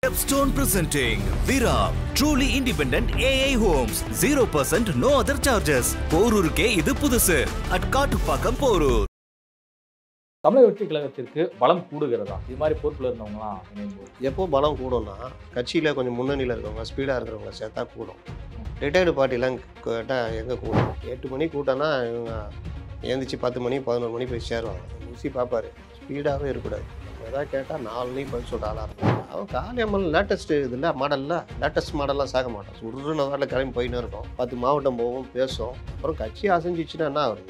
Stepstone presenting Viram, truly independent AI homes, 0% no other charges. போரூருக்கே இது புதுசு at Kattupakkam Porur. தமிழக வெற்றி கழகத்திற்கு பலம் கூடுகிறதா? இது மாதிரி பொறுப்புல இருந்தவங்களாம் எப்போ பலம் கூடும்னா கட்சியில் கொஞ்சம் முன்னணியில் இருக்கவங்க ஸ்பீடாக இருக்கிறவங்க சேர்த்தா கூடும். ரிட்டையர்டு பார்ட்டிலாம் கேட்டால் எங்கே கூடும்? 8 மணி கூட்டம்னா இவங்க எழுந்திரிச்சு 10 மணி 11 மணி போய் சேருவாங்க. ஊசி பார்ப்பாரு, ஸ்பீடாகவே இருக்கக்கூடாது. எதாவது கேட்டால் 4 மணி பதில் சொல்கிற ஆளாக இருக்கும். அவன் காலியம்மல் லேட்டஸ்ட்டு இதில் மாடலில் லேட்டஸ்ட் மாடல்லாம் சேர்க்க மாட்டான். சுடுன்னு வாரில் கிளம்பி போயின்னு இருக்கும். 10 மாவட்டம் போவோம், பேசும். அப்புறம் கட்சி அசைஞ்சிச்சுன்னா என்ன ஆகுது?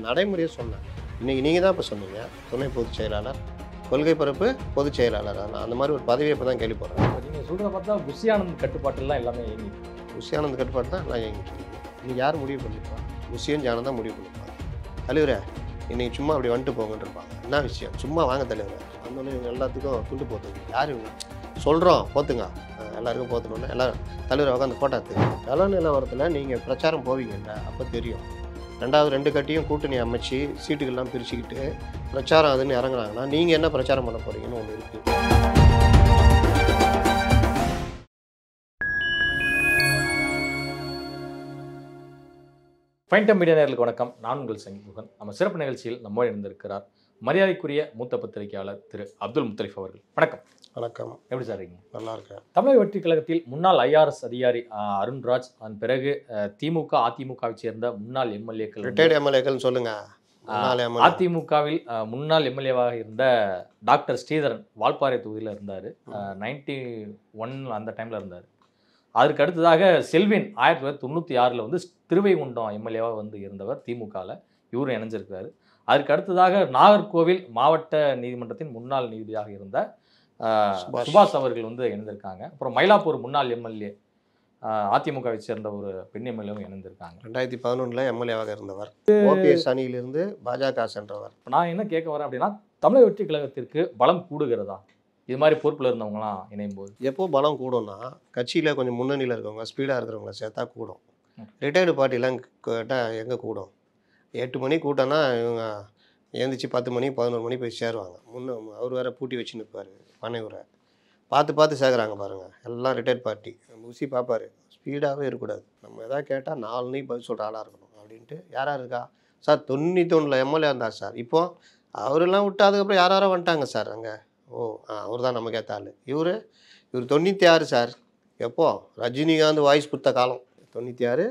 நடைமுறையை சொன்னேன். இன்றைக்கி நீங்கள் தான் இப்போ சொன்னீங்க, துணை பொதுச் செயலாளர், கொள்கை பரப்பு பொதுச் செயலாளர். நான் அந்த மாதிரி ஒரு பதவியை இப்போ தான் கேள்விப்படுறேன். நீங்கள் சொல்கிற பார்த்தா புஷியானந்த் கட்டுப்பாட்டுலாம் எல்லாமே இயங்கி புஷியானந்த் கட்டுப்பாடு தான் எல்லாம் இயங்கிட்டு இன்னைக்கு யார் முடிவு பண்ணியிருப்பான்? புஷியும் ஜானம் தான் முடிவு பண்ணியிருப்பாங்க. தலைவரே இன்றைக்கி சும்மா அப்படி வந்துட்டு போங்கன்னு இருப்பாங்க. என்ன விஷயம்? சும்மா வாங்க தலைவரை வந்தோடனே இவங்க எல்லாத்துக்கும் துண்டு போத்துங்க. யார் இவங்க? சொல்கிறோம் போத்துங்க, எல்லாருக்கும் போத்தணுன்னு எல்லோரும் தலைவரை உட்காந்து போட்டாத்து. கல நிலவரத்தில் நீங்கள் பிரச்சாரம் போவீங்கல்ல, அப்போ தெரியும். 2 கட்சியும் கூட்டணி அமைச்சு சீட்டுகள்லாம் பிரிச்சுக்கிட்டு பிரச்சாரம் அதுன்னு இறங்குறாங்கன்னா நீங்கள் என்ன பிரச்சாரம் பண்ண போகிறீங்கன்னு ஒன்று இருக்குது. ஃபைன் மீடியா நேயர்களுக்கு வணக்கம். நான் உங்கள் சங்கிமுகன். நம்ம சிறப்பு நிகழ்ச்சியில் நம்மோடு இருந்திருக்கிறார் மரியாதைக்குரிய மூத்த பத்திரிகையாளர் திரு அப்துல் முத்தலிஃப் அவர்கள். வணக்கம். வணக்கம். எப்படி சார் இருக்கீங்க? நல்லா இருக்கேன். தமிழக வெற்றி கழகத்தில் முன்னாள் IRS அதிகாரி அருண்ராஜ், அதன் பிறகு திமுக அதிமுகவை சேர்ந்த முன்னாள் எம்எல்ஏக்கள், ரிட்டையர்டு எம்எல்ஏக்கள் சொல்லுங்க. அதிமுகவில் முன்னாள் எம்எல்ஏவாக இருந்த டாக்டர் ஸ்ரீதரன் வால்பாறை தொகுதியில் இருந்தார். 91 அந்த டைமில் இருந்தார். அதற்கு அடுத்ததாக செல்வின் 1996 வந்து திருவைகுண்டம் எம்எல்ஏவாக வந்து இருந்தவர் திமுகவில். இவரும் இணைஞ்சிருக்கிறாரு. அதற்கு அடுத்ததாக நாகர்கோவில் மாவட்ட நீதிமன்றத்தின் முன்னாள் நீதிபதியாக இருந்த சுபாஷ் அவர்கள் வந்து இணைந்திருக்காங்க. அப்புறம் மயிலாப்பூர் முன்னாள் எம்எல்ஏ அதிமுகவை சேர்ந்த ஒரு பெண் எம்எல்ஏவும் இணைந்திருக்காங்க. 2011 எம்எல்ஏவாக இருந்தவர். OPS அணியிலிருந்து பாஜக சென்றவர். நான் என்ன கேட்க வரேன் அப்படின்னா, தமிழக வெற்றி கழகத்திற்கு பலம் கூடுகிறதா? இது மாதிரி பொறுப்பில் இருந்தவங்களாம் இணையும் போது எப்போ பலம் கூடும்னா கட்சியில் கொஞ்சம் முன்னணியில் இருக்கவங்க ஸ்பீடாக இருக்கிறவங்கள சேர்த்தா கூடும். ரிட்டையர்டு பார்ட்டிலாம் கேட்டால் எங்கே கூடும்? 8 மணி கூட்டம்னா இவங்க எழுந்திரிச்சு 10 மணி 11 மணி போய் சேருவாங்க. அவர் வேறு பூட்டி வச்சு நிற்பார். பனையூரை பார்த்து சேர்க்குறாங்க பாருங்கள். எல்லாம் ரிட்டையர்ட் பார்ட்டி. ஊசி பார்ப்பார், ஸ்பீடாகவே இருக்கக்கூடாது. நம்ம எதாவது கேட்டால் 4 மணி பதில் சொல்கிற ஆளாக இருக்கணும் அப்படின்ட்டு. யாராக இருக்கா சார்? 91 எம்எல்ஏ இருந்தார் சார். இப்போது அவரெல்லாம் விட்டு அதுக்கப்புறம் யாரோ வந்துட்டாங்க சார் அங்கே. அவர் தான் நமக்கு ஏற்ற ஆள். இவர் 96 சார். எப்போ? ரஜினிகாந்த் வாய்ஸ் கொடுத்த காலம் 96,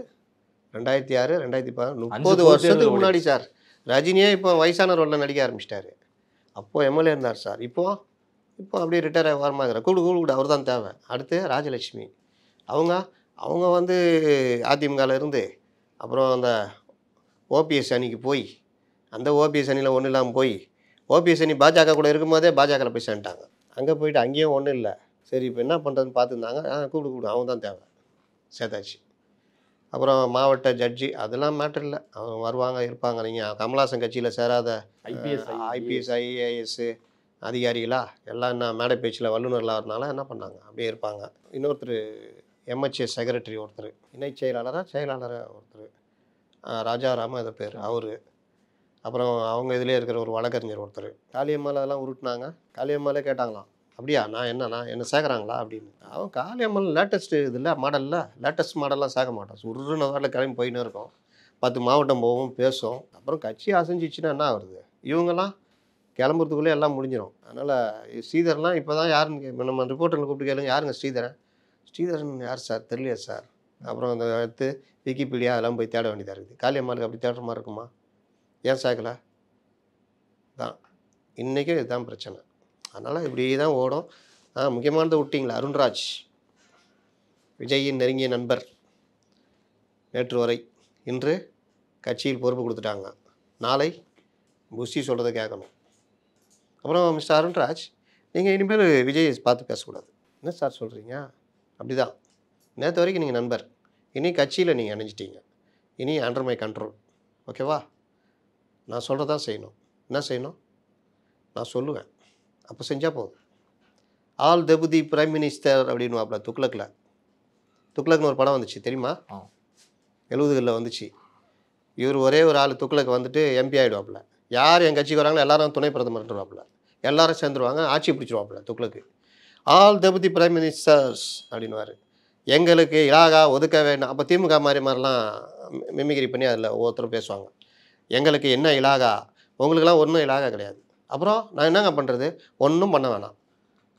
2006, 2010, 30 வருஷத்துக்கு முன்னாடி சார். ரஜினியே இப்போ வயசான ரோலில் நடிக்க ஆரம்பிச்சிட்டாரு. அப்போது எம்எல்ஏ இருந்தார் சார். இப்போ அப்படியே ரிட்டையர் ஆகி வரமாதிரி கூடு அவர் தான் தேவை. அடுத்து ராஜலட்சுமி அவங்க வந்து அதிமுகவில் இருந்து அப்புறம் அந்த OPS அணிக்கு போய், அந்த OPS அணியில் ஒன்றும் இல்லாமல் போய், OPS அணி பாஜக கூட இருக்கும்போதே பாஜகவில் போய் சேர்ந்துட்டாங்க. அங்கே போயிட்டு அங்கேயும் ஒன்றும் இல்லை. சரி இப்போ என்ன பண்ணுறதுன்னு பார்த்துருந்தாங்க. கூப்பிடு அவங்க தான் தேவை, சேர்த்தாச்சு. அப்புறம் மாவட்ட ஜட்ஜி அதெல்லாம் மேட்டர் இல்லை. அவங்க வருவாங்க இருப்பாங்க. நீங்கள் கமலாசன் கட்சியில் சேராத IPS IAS அதிகாரிகளா எல்லாம் என்ன மேடை பேச்சில் வல்லுநர்களாக இருந்தாலும் என்ன பண்ணாங்க, அப்படியே இருப்பாங்க. இன்னொருத்தர் MHA செக்ரட்டரி ஒருத்தர், இணை செயலாளராக ஒருத்தர் ராஜாராம அதை பேர் அவர். அப்புறம் அவங்க இதிலே இருக்கிற ஒரு வழக்கறிஞர் ஒருத்தர். காளியம்மாள் அதெல்லாம் உருட்டினாங்க. காளியம்மாலே கேட்டாங்களாம், அப்படியா நான் என்ன சேர்க்குறாங்களா அப்படின்னு. அவன் காளியம்மாள் லேட்டஸ்ட்டு இதில் மாடலில் லேட்டஸ்ட் மாடல்லாம் சேர்க்க மாட்டான். சுடுன்னு வாரில் கிளம்பி போயின்னு இருக்கும். 10 மாவட்டம் போவோம், பேசும். அப்புறம் கட்சி அசைஞ்சிச்சுன்னா என்ன வருது? இவங்கெல்லாம் கிளம்புறதுக்குள்ளே எல்லாம் முடிஞ்சிடும். அதனால் ஸ்ரீதரன்லாம் இப்போ தான் யாருன்னு நம்ம ரிப்போர்ட்டரில் கூப்பிட்டு கேளுங்க, யாருங்க ஸ்ரீதரன் யார் சார்? தெரியலையா சார்? அப்புறம் அந்த எடுத்து விக்கிபீடியா அதெல்லாம் போய் தேட வேண்டியதாக இருக்குது. காளியம்மாளுக்கு அப்படி தேடுற மாதிரி இருக்குமா? ஏன் சேர்க்கலை தான் இன்றைக்கும் இதுதான் பிரச்சனை. அதனால் இப்படி தான் ஓடும். முக்கியமானதை விட்டிங்களா? அருண்ராஜ் விஜயின் நெருங்கிய நண்பர். நேற்று வரை, இன்று கட்சியில் பொறுப்பு கொடுத்துட்டாங்க. நாளை புஷி சொல்கிறத கேட்கணும். அப்புறம் மிஸ்டர் அருண்ராஜ், நீங்கள் இனிமேல் விஜய் பார்த்து பேசக்கூடாது. என்ன சார் சொல்கிறீங்க? அப்படி தான். நேற்று வரைக்கும் நீங்கள் நண்பர், இனி கட்சியில் நீங்கள் இணைஞ்சிட்டீங்க. இனி அண்டர் மை கண்ட்ரோல். ஓகேவா? நான் சொல்கிறதான் செய்யணும். என்ன செய்யணும்? நான் சொல்லுவேன், அப்போ செஞ்சால் போதும். ஆல் டெபுதி பிரைம் மினிஸ்டர் அப்படின்னு வாப்பில் துக்ளக்னு ஒரு படம் வந்துச்சு தெரியுமா? 70களில் வந்துச்சு. இவர் ஒரே ஒரு ஆள் துக்ளக் வந்துட்டு MP ஆகிடுவாப்புல. யார் என் கட்சிக்கு வராங்களோ எல்லாரும் துணை பிரதமர்ன்றவாப்புல. எல்லாரும் சேர்ந்துருவாங்க, ஆட்சி பிடிச்சிருவாப்புல துக்ளக்கு. ஆல் டெபுட்டி பிரைம் மினிஸ்டர்ஸ் அப்படின்னுவார். எங்களுக்கு இலாகா ஒதுக்க வேண்டாம். அப்போ திமுக மாதிரிலாம் மிமிகிரி பண்ணி அதில் ஒவ்வொருத்தரும் பேசுவாங்க. எங்களுக்கு என்ன இலாகா, உங்களுக்கெல்லாம் ஒன்றும் இலாகா கிடையாது. அப்புறம் நான் என்னங்க பண்ணுறது, ஒன்றும் பண்ண வேணாம்.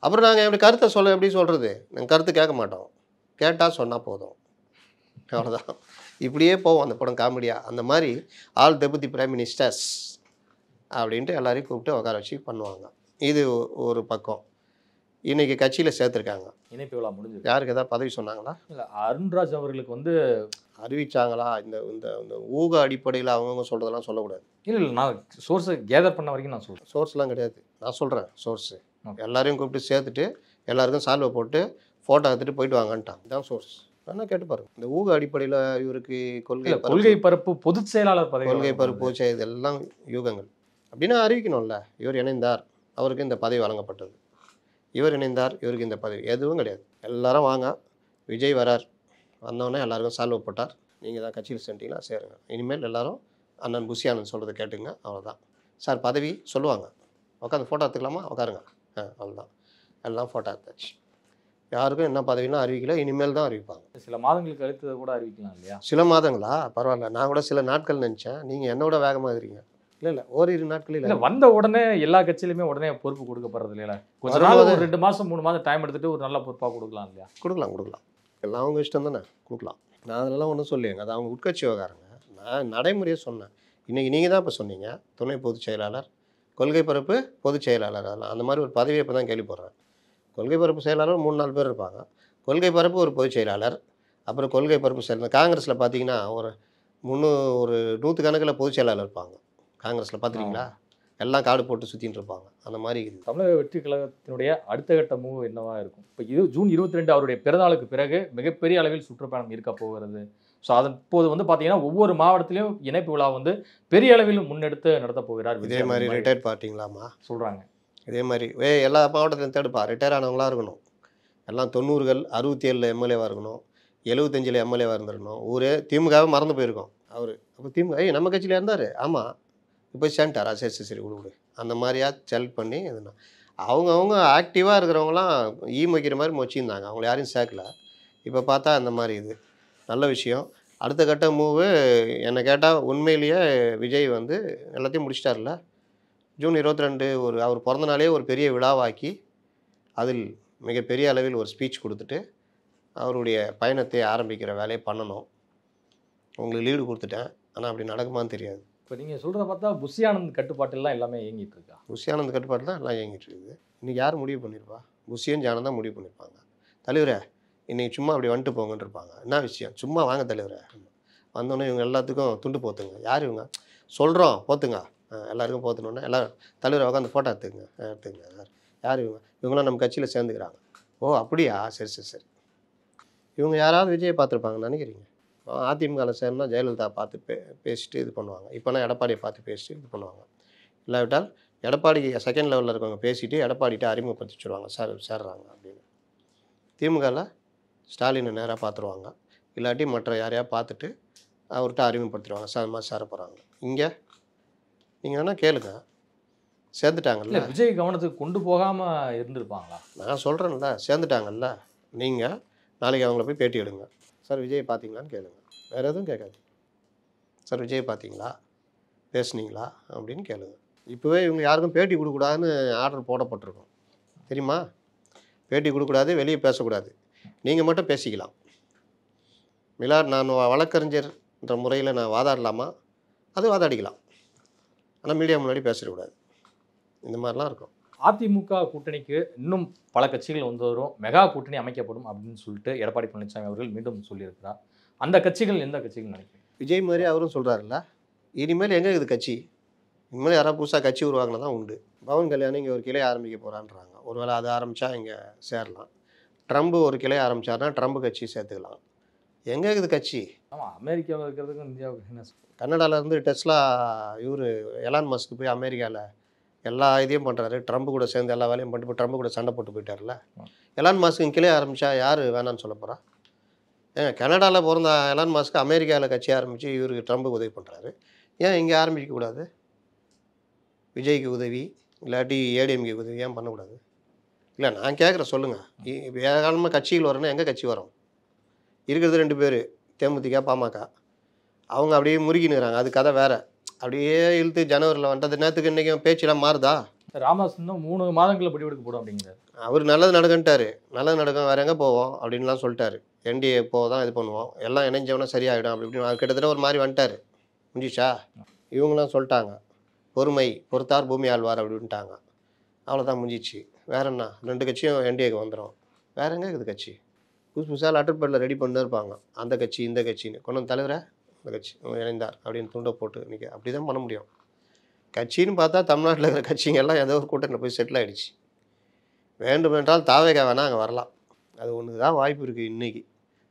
அப்புறம் நாங்கள் எப்படி கருத்தை எப்படி சொல்கிறது, நாங்கள் கருத்து கேட்க மாட்டோம், கேட்டால் சொன்னால் போதும், அவ்வளோதான். இப்படியே போவோம் அந்த படம் காமெடியாக. அந்த மாதிரி ஆல் டெபுட்டி பிரைம் மினிஸ்டர்ஸ் அப்படின்ட்டு எல்லாரையும் கூப்பிட்டு உட்கார வச்சு பண்ணுவாங்க. இது ஒரு பக்கம். இன்றைக்கி கட்சியில் சேர்த்துருக்காங்க. இணைப்பு விழா முடிஞ்சது. யாருக்கு ஏதாவது பதவி சொன்னாங்களா? இல்லை, அருண்ராஜ் அவர்களுக்கு வந்து அறிவிச்சாங்களா? இந்த இந்த ஊக அடிப்படையில் அவங்கவுங்க சொல்கிறதெல்லாம் சொல்லக்கூடாது. இல்லை, நான் சோர்ஸை கேதர் பண்ண வரைக்கும் நான் சொல்கிறேன். சோர்ஸ்லாம் கிடையாது, நான் சொல்கிறேன் சோர்ஸு. எல்லாரையும் கூப்பிட்டு சேர்த்துட்டு எல்லாருக்கும் சால்வை போட்டு ஃபோட்டோ எடுத்துகிட்டு போயிட்டு வாங்கன்ட்டான். இதுதான் சோர்ஸ். வேணால் கேட்டு பாருங்க. இந்த ஊக அடிப்படையில் இவருக்கு கொள்கை பரப்பு பொதுச் செயலாளர் பதவி, கொள்கை பரப்பு இதெல்லாம் யூகங்கள் அப்படின்னா அறிவிக்கணும்ல. இவர் இணைந்தார், அவருக்கு இந்த பதவி வழங்கப்பட்டது. இவர் இணைந்தார், இவருக்கு இந்த பதவி எதுவும் கிடையாது. எல்லாரும் வாங்க, விஜய் வரார், வந்தோடனே எல்லாருக்கும் சால்வை போட்டார், நீங்கள் தான் கட்சியில் சென்றிங்களா, சேருங்க. இனிமேல் எல்லாரும் அண்ணன் புஷி ஆனந்த் சொல்கிறத கேட்டுங்க, அவ்வளோதான். சார் பதவி சொல்லுவாங்க, உட்காந்து ஃபோட்டோ எடுத்துக்கலாமா, உட்காருங்க, அவ்வளோதான். எல்லாம் ஃபோட்டோ எடுத்தாச்சு. யாருக்கும் என்ன பதவிலாம் அறிவிக்கல, இனிமேல் தான் அறிவிப்பாங்க. சில மாதங்களுக்கு அடுத்தது கூட அறிவிக்கலாம் இல்லையா? சில மாதங்களா? பரவாயில்ல, நான் கூட சில நாட்கள் நினச்சேன். நீங்கள் என்னோட வேகமாக இருக்கிறீங்க. இல்லை ஓரிரு நாட்கள் இல்லை, வந்த உடனே எல்லா கட்சியிலுமே உடனே பொறுப்பு கொடுக்கப்படுறது இல்லையா? கொஞ்ச நாள், ஒரு 2 மாதம் 3 மாதம் டைம் எடுத்துட்டு ஒரு நல்ல பொறுப்பாக கொடுக்கலாம் இல்லையா? கொடுக்கலாம். எல்லாம் அவங்க இஷ்டம் தானே, கொடுக்கலாம். நான் அதெல்லாம் ஒன்றும் சொல்லிங்க, அது அவங்க உட்கட்சி விவகாரங்க. நான் நடைமுறையை சொன்னேன். இன்றைக்கி நீங்கள் தான் இப்போ சொன்னீங்க, துணை பொதுச் செயலாளர், கொள்கை பரப்பு பொதுச் செயலாளர், அதெல்லாம் அந்த மாதிரி ஒரு பதவியை இப்போ தான் கேள்விப்படுறேன். கொள்கை பரப்பு செயலாளர் 3-4 பேர் இருப்பாங்க. கொள்கை பரப்பு ஒரு பொதுச் செயலாளர், அப்புறம் கொள்கை பரப்பு செயலாளர். காங்கிரஸில் பார்த்தீங்கன்னா ஒரு 100 கணக்கில் பொதுச் செயலாளர் இருப்பாங்க காங்கிரஸில், பார்த்துருக்கீங்களா? எல்லாம் காடு போட்டு சுற்றின்னு இருப்பாங்க. அந்த மாதிரி இது தமிழக வெற்றி கழகத்தினுடைய அடுத்த கட்ட மூவ் என்னவா இருக்கும்? இப்போ ஜூன் 22 அவருடைய பிறந்தநாளுக்கு பிறகு மிகப்பெரிய அளவில் சுற்றுப்பயணம் இருக்க போகிறது. ஸோ அதன் போது வந்து பார்த்தீங்கன்னா ஒவ்வொரு மாவட்டத்திலையும் இணைப்பு விழா வந்து பெரிய அளவில் முன்னெடுத்து நடத்த போகிறார். இதே மாதிரி ரிட்டையர்ட் பார்ட்டிங்களாமா சொல்கிறாங்க. இதே மாதிரி எல்லா மாவட்டத்திலையும் தேடுப்பா, ரிட்டையர் ஆனவங்களாக இருக்கணும். எல்லாம் 90கள் 67 எம்எல்ஏவாக இருக்கணும், 75 எம்எல்ஏவாக இருந்திருக்கணும். ஊரே திமுகவே மறந்து போயிருக்கோம் அவர். அப்போ திமுக நம்ம கட்சியில் இருந்தார், ஆமாம், இப்போ சேர்ந்துட்டாரா, சரி விடு. அந்த மாதிரியா செலக்ட் பண்ணி இதுனா அவங்க ஆக்டிவாக இருக்கிறவங்களாம் மொய்க்கிற மாதிரி மொச்சிருந்தாங்க, அவங்கள யாரையும் சேர்க்கல. இப்போ பார்த்தா அந்த மாதிரி இது நல்ல விஷயம். அடுத்த கட்ட மூவு என்னை கேட்டால் உண்மையிலேயே விஜய் வந்து எல்லாத்தையும் முடிச்சிட்டார்ல. ஜூன் 22 அவர் பிறந்த நாளே ஒரு பெரிய விழாவாக்கி அதில் மிகப்பெரிய அளவில் ஒரு ஸ்பீச் கொடுத்துட்டு அவருடைய பயணத்தை ஆரம்பிக்கிற வேலையை பண்ணணும். உங்களுக்கு லீடு கொடுத்துட்டேன், ஆனால் அப்படி நடக்குமான்னு தெரியாது. இப்போ நீங்கள் சொல்கிறத பார்த்தா புஷி ஆனந்த் கட்டுப்பாட்டெல்லாம் எல்லாமே இயங்கிட்டு இருக்கா? புஷி ஆனந்த் கட்டுப்பாட்டில் தான் எல்லாம் இயங்கிட்டு இருக்குது. இன்றைக்கி யார் முடிவு பண்ணியிருப்பா? புஷியும் ஜானம் தான் முடிவு பண்ணியிருப்பாங்க. தலைவரே இன்றைக்கி சும்மா அப்படி வந்துட்டு போங்கன்னு இருப்பாங்க. என்ன விஷயம், சும்மா வாங்க தலைவரே. வந்தோடனே இவங்க எல்லாத்துக்கும் துண்டு போத்துங்க. யார் இவங்க சொல்கிறோம், போத்துங்க, எல்லாருக்கும் போத்துனோன்னே எல்லோரும் தலைவரை உட்காந்து ஃபோட்டோ எடுத்துங்க சார். யார் இவங்களாம் நம்ம கட்சியில் சேர்ந்துக்கிறாங்க. ஓ அப்படியா, சரி. இவங்க யாராவது விஜயை பார்த்துருப்பாங்கன்னு நினைக்கிறீங்க? அதிமுகவில் சேரணும்னா ஜெயலலிதா பார்த்து பேசிட்டு இது பண்ணுவாங்க. இப்போனா எடப்பாடியை பார்த்து பேசிட்டு இது பண்ணுவாங்க. இல்லாவிட்டால் எடப்பாடிக்கு செகண்ட் லெவலில் இருக்கவங்க பேசிவிட்டு எடப்பாடிகிட்ட அறிமுகப்படுத்தி சொல்லுவாங்க, சார் சேர்றாங்க அப்படின்னு. திமுகவில் ஸ்டாலினை நேராக பார்த்துருவாங்க, இல்லாட்டி மற்ற யாரையா பார்த்துட்டு அவர்கிட்ட அறிமுகப்படுத்திடுவாங்க, சார் மாதிரி சேர போகிறாங்க. இங்கே நீங்கள் வேணால் கேளுங்க, சேர்ந்துட்டாங்கல்ல. விஜய் கவனத்துக்கு கொண்டு போகாமல் இருந்திருப்பாங்களா? நான் சொல்கிறேன்ல, சேர்ந்துட்டாங்கல்ல. நீங்கள் நாளைக்கு அவங்கள போய் பேட்டி எடுங்க, சார் விஜய் பார்த்தீங்களான்னு கேளுங்க. வேறு எதுவும் கேட்காது. சார் விஜய் பார்த்தீங்களா, பேசுனீங்களா அப்படின்னு கேளுங்க. இப்போவே இவங்க யாருக்கும் பேட்டி கொடுக்கூடாதுன்னு ஆர்டர் போடப்பட்டிருக்கோம், தெரியுமா? பேட்டி கொடுக்கூடாது, வெளியே பேசக்கூடாது, நீங்கள் மட்டும் பேசிக்கலாம். நான் வழக்கறிஞர்ன்ற முறையில் நான் வாதாடலாமா? அது வாதாடிக்கலாம், ஆனால் மீடியா முன்னாடி பேசக்கூடாது. இந்த மாதிரிலாம் இருக்கும். அதிமுக கூட்டணிக்கு இன்னும் பல கட்சிகள் வந்து வரும், மெகா கூட்டணி அமைக்கப்படும் அப்படின்னு சொல்லிட்டு எடப்பாடி பழனிசாமி அவர்கள் மீண்டும் சொல்லியிருக்கிறார். அந்த கட்சிகள் எந்த கட்சிகள் நினைக்கிறேன்? விஜய் மாதிரி அவரும் சொல்கிறாருல்ல, இனிமேல் எங்கே இது கட்சி, இனிமேல் யாராவது புதுசாக கட்சி உருவாக்கினா தான் உண்டு. பவன் கல்யாணம் இங்கே ஒரு கிளை ஆரம்பிக்க போகிறான்றாங்க. ஒருவேளை அதை ஆரம்பித்தா இங்கே சேரலாம். ட்ரம்ப் ஒரு கிளை ஆரம்பித்தார்னா ட்ரம்ப் கட்சி சேர்த்துக்கலாம். எங்கே இருக்குது கட்சி? ஆமாம், அமெரிக்காவில் இருக்கிறதுக்கும் இந்தியாவுக்கு என்ன? கனடாவிலேருந்து டெஸ்லா எலான் மஸ்க் போய் அமெரிக்காவில் எல்லா இதையும் பண்ணுறாரு, ட்ரம்ப் கூட சேர்ந்து எல்லா வேலையும் பண்ணிட்டு போய் ட்ரம்ப் கூட சண்டை போட்டு போயிட்டார்ல. எலான் மாஸ்க்கு கிளை ஆரம்பித்தா யார் வேணான்னு சொல்ல போகிறா? ஏங்க, கனடாவில் பிறந்த எலான் மாஸ்க்கு அமெரிக்காவில் கட்சி ஆரம்பித்து இவருக்கு ட்ரம்புக்கு உதவி பண்ணுறாரு, ஏன் இங்கே ஆரம்பிக்கக்கூடாது? விஜய்க்கு உதவி, இல்லாட்டி ஏடிஎம்கே உதவி ஏன் பண்ணக்கூடாது? இல்லை நான் கேட்குறேன் சொல்லுங்கள். ஏகாலமாக கட்சிகள் வரணும்னா எங்கே கட்சி வரும்? இருக்கிறது 2 பேர், தேமுதிக, பாமக. அவங்க அப்படியே முறுகினுறாங்க. அது கதை வேறு. அப்படியே இழுத்து ஜனவரியில் வந்துட்டு நேரத்துக்கு இன்றைக்கும் பேச்செல்லாம் மாறுதா? ராமதாஸ் 3 மாதங்களில் முடிவெடுக்க போடும் அப்படிங்கிறார். அவர் நல்லது நடக்குன்ட்டார். நல்லது நடக்கும், வேறு எங்கே போவோம் அப்படின்லாம் சொல்லிட்டாரு. என்டிஏ போக தான் இது பண்ணுவோம், எல்லாம் இணைஞ்சவனா சரியாயிடும் அப்படி இப்படின்னு. அது கிட்டத்தட்ட ஒரு மாதிரி வந்துட்டார். முடிஞ்சிச்சா? இவங்களாம் சொல்லிட்டாங்க, பொறுமை பொறுத்தார் பூமி ஆழ்வார் அப்படின்ட்டாங்க. அவ்வளோதான், முடிஞ்சிச்சு. வேற என்ன? 2 கட்சியும் என்டிஏக்கு வந்துடும். வேற எங்கே இருக்குது கட்சி? புதுசாக லெட்டர் பேடில் ரெடி பண்ணி இருப்பாங்க. அந்த கட்சி இந்த கட்சின்னு கொண்டு வந்து தலைவரை அந்த கட்சி இணைந்தார் அப்படின்னு துண்டை போட்டு இன்றைக்கி அப்படி தான் பண்ண முடியும். கட்சின்னு பார்த்தா தமிழ்நாட்டில் இருக்கிற கட்சிங்க எல்லாம் ஏதோ ஒரு கூட்டத்தில் போய் செட்டில் ஆகிடுச்சு. வேண்டுமென்றால் தாவேகா வேணால் அங்கே வரலாம். அது ஒன்று தான் வாய்ப்பு இருக்குது. இன்றைக்கி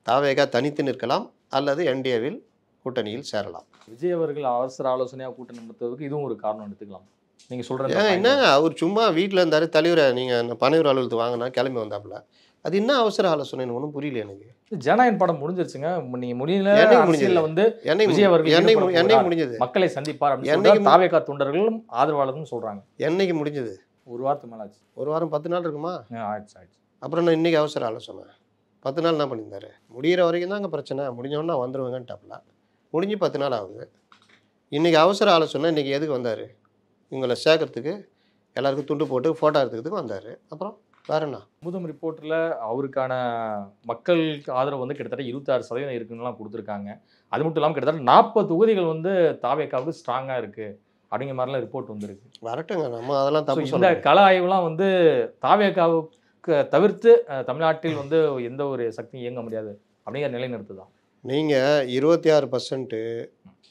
தாவேகா தனித்து நிற்கலாம் அல்லது என்டிஏவில் கூட்டணியில் சேரலாம். விஜய் அவர்கள் அவசர ஆலோசனையாக கூட்டணி நடத்துவதற்கு இதுவும் ஒரு காரணம் எடுத்துக்கலாம். நீங்கள் சொல்கிற என்னங்க, அவர் சும்மா வீட்டில் இருந்தார். தலைவரை நீங்கள் பனையூர் அலுவலகத்துக்கு வாங்கினா கிளம்பி வந்தாப்புல. அது என்ன அவசர ஆலோசனைன்னு ஒன்றும் புரியல எனக்கு. ஜனநாயகன் படம் முடிஞ்சிருச்சுங்க. நீங்கள் முடியல வந்து விஜய் அவர்கள் என்னைக்கு முடிஞ்சது? மக்களை சந்திப்பார் அப்படின்னு தாவேகா தொண்டர்களும் ஆதரவாளர்களும் சொல்கிறாங்க. என்னைக்கு முடிஞ்சது? ஒரு வாரத்துக்கு மேலே ஆச்சு. ஒரு வாரம் 10 நாள் இருக்குமா? ஆயிடுச்சு. அப்புறம் நான் இன்றைக்கி அவசர ஆலோசனை 10 நாள் என்ன பண்ணியிருந்தாரு? முடிகிற வரைக்கும் தான் அங்கே பிரச்சனை. முடிஞ்சோன்னா வந்துடுவேங்கன்ட்டாப்புல. முடிஞ்சு 10 நாள் ஆகுது. இன்றைக்கி அவசர ஆலோசனை. இன்றைக்கி எதுக்கு வந்தார்? இவங்களை சேர்க்கறதுக்கு, எல்லாருக்கும் துண்டு போட்டு ஃபோட்டோ எடுத்துக்கிறதுக்கு வந்தார். அப்புறம் வேற என்ன? முதம் ரிப்போர்ட்டில் அவருக்கான மக்களுக்கு ஆதரவு வந்து கிட்டத்தட்ட 26% இருக்குன்னுலாம் கொடுத்துருக்காங்க. அது மட்டும் இல்லாமல் கிட்டத்தட்ட 40 தொகுதிகள் வந்து தாவேகாவுக்கு ஸ்ட்ராங்காக இருக்குது அப்படிங்கிற மாதிரிலாம் ரிப்போர்ட் வந்துருக்கு. வரட்டுங்க, நம்ம அதெல்லாம் தப்பு. இந்த கள ஆய்வுலாம் வந்து தாவேகாவுக்கு தவிர்த்து தமிழ்நாட்டில் வந்து எந்த ஒரு சக்தியும் இயங்க முடியாது அப்படிங்கிற நிலை நிறுத்துதான். நீங்கள் 26%,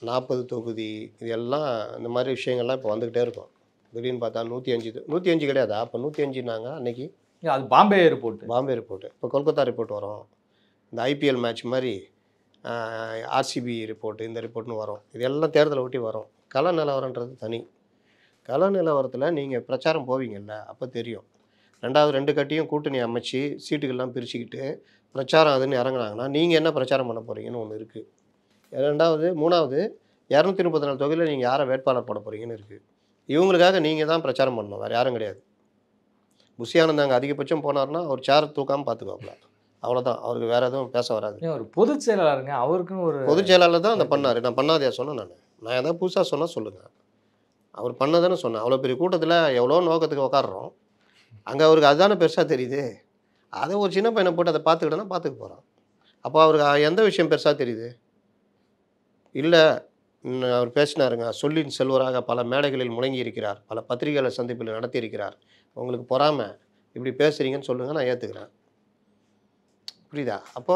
40 தொகுதி, இது எல்லாம் இந்த மாதிரி விஷயங்கள்லாம் இப்போ வந்துக்கிட்டே இருக்கும். திடீர்னு பார்த்தா 105 கிடையாதா? அப்போ 105நாங்க அன்னைக்கு. அது பாம்பே ரிப்போர்ட்டு. இப்போ கொல்கத்தா ரிப்போர்ட் வரும். இந்த ஐபிஎல் மேட்ச் மாதிரி ஆர்சிபி ரிப்போர்ட்டு, இந்த ரிப்போர்ட்னு வரும். இது எல்லாம் தேர்தலை ஒட்டி வரும். கள நிலவரன்றது தனி. கள நிலவரத்தில் நீங்கள் பிரச்சாரம் போவீங்கள்ல, அப்போ தெரியும். 2 கட்சியும் கூட்டணி அமைச்சு சீட்டுகள்லாம் பிரிச்சுக்கிட்டு பிரச்சாரம் அதுன்னு இறங்குனாங்கன்னா நீங்கள் என்ன பிரச்சாரம் பண்ண போகிறீங்கன்னு ஒன்று இருக்குது. 2வது 3வது 234 தொகுதியில் நீங்கள் யாரை வேட்பாளர் போட போகிறீங்கன்னு இருக்குது. இவங்களுக்காக நீங்கள் தான் பிரச்சாரம் பண்ணணும், வேறு யாரும் கிடையாது. புஷி ஆனந்த் அங்கே அதிகபட்சம் போனார்னா அவர் சேரை தூக்காமல் பார்த்துக்குவாப்புல. அவ்வளோதான், அவருக்கு வேறு எதுவும் பேச வராது. ஒரு பொதுச் செயலாளருங்க, அவருக்குன்னு ஒரு பொதுச் செயலாளர் தான் அதை பண்ணார். நான் பண்ணாதையா சொன்னேன்? நான் எதாவது புதுசாக சொன்னால் சொல்லுங்கள். அவர் பண்ணதானே சொன்னேன். அவ்வளோ பெரிய கூட்டத்தில் எவ்வளோ நோக்கத்துக்கு உட்காடுறோம். அங்கே அவருக்கு அதுதானே பெருசாக தெரியுது. அதை ஒரு சின்ன பையனை போட்டு அதை பார்த்துக்கிட்டோன்னா பார்த்துக்க போகிறான். அப்போ அவருக்கு எந்த விஷயம் பெருசாக தெரியுது? இல்லை, அவர் பேசினாருங்க. சொல்லின் செல்வராக பல மேடைகளில் முழங்கி இருக்கிறார், பல பத்திரிகைகளை சந்திப்பில் நடத்தியிருக்கிறார். உங்களுக்கு பொறாமை, இப்படி பேசுகிறீங்கன்னு சொல்லுங்கள், நான் ஏற்றுக்கிறேன். புரியுதா? அப்போ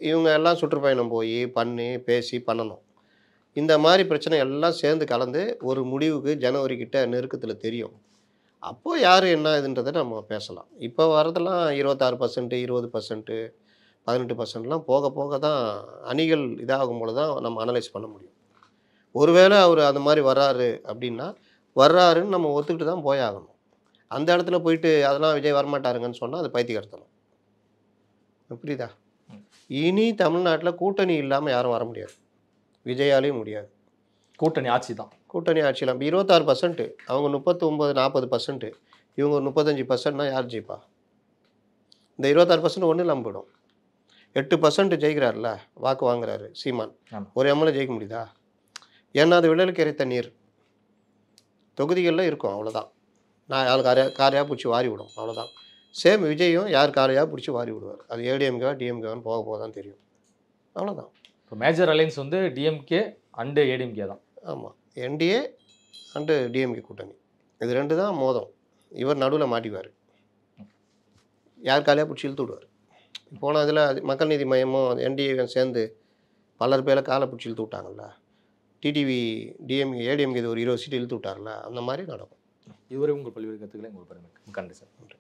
இவங்க எல்லாம் சுற்றுப்பயணம் போய் பண்ணி பேசி பண்ணணும். இந்த மாதிரி பிரச்சனை எல்லாம் சேர்ந்து கலந்து ஒரு முடிவுக்கு ஜனவரி கிட்ட நெருக்கத்தில் தெரியும். அப்போது யார் என்ன இதுன்றதை நம்ம பேசலாம். இப்போ வரதெல்லாம் 26%, 20%, 18%லாம் போக போக தான் அணிகள் இதாகும் போது தான் நம்ம அனலைஸ் பண்ண முடியும். ஒருவேளை அவர் அந்த மாதிரி வர்றாரு அப்படின்னா வர்றாருன்னு நம்ம ஒத்துக்கிட்டு தான் போயாகணும். அந்த இடத்துல போயிட்டு அதெல்லாம் விஜய் வரமாட்டாருங்கன்னு சொன்னால் அது பைத்தியக்காரத்தனம். புரியுதா? இனி தமிழ்நாட்டில் கூட்டணி இல்லாமல் யாரும் வர முடியாது. விஜயாலையும் முடியாது. கூட்டணி ஆட்சி தான். கூட்டணி ஆட்சியில் 26%, அவங்க 39-40%, இவங்க ஒரு 35%னா யார் ஜெயிப்பா? இந்த 26% ஒன்றும் இல்லாமல் போயிடும். 8% ஜெயிக்கிறார்ல, வாக்கு வாங்குறாரு சீமான். ஒரு எம்எல்ஏ ஜெயிக்க முடியுதா? ஏன்னா அது விழலுக்கு இறைத்த நீர் தொகுதிகளில் இருக்கும், அவ்வளோதான். நான் யார் காரையாக பிடிச்சி வாரி விடும், அவ்வளோதான். சேம் விஜயும் யார் காரையாக பிடிச்சி வாரி விடுவார். அது ஏடிஎம்கேவா டிஎம்கேவான்னு போக போக தான் தெரியும், அவ்வளோதான். இப்போ மேஜர் அலைன்ஸ் வந்து டிஎம்கே அண்டு ஏடிஎம்கே தான். ஆமாம், என்டிஏ அண்டு டிஎம்கே கூட்டணி, இது 2 தான் மோதம். இவர் நடுவில் மாட்டிக்குவார், யார் காலையாக பிடிச்சி இழுத்து விடுவார். போன இதில் மக்கள் நீதி மையமும் என்டிஏ சேர்ந்து பலர் பேரை காலை பிடிச்சி இழுத்து விட்டாங்கல்ல. டிடிவி டிஎம்கே ஏடிஎம்கே இது ஒரு 20 சீட்டு இழுத்து விட்டார்ல, அந்த மாதிரி நடக்கும். இதுவரை உங்கள் பல்வேறு கருத்துக்களை உங்களுக்கு நன்றி சார். நன்றி.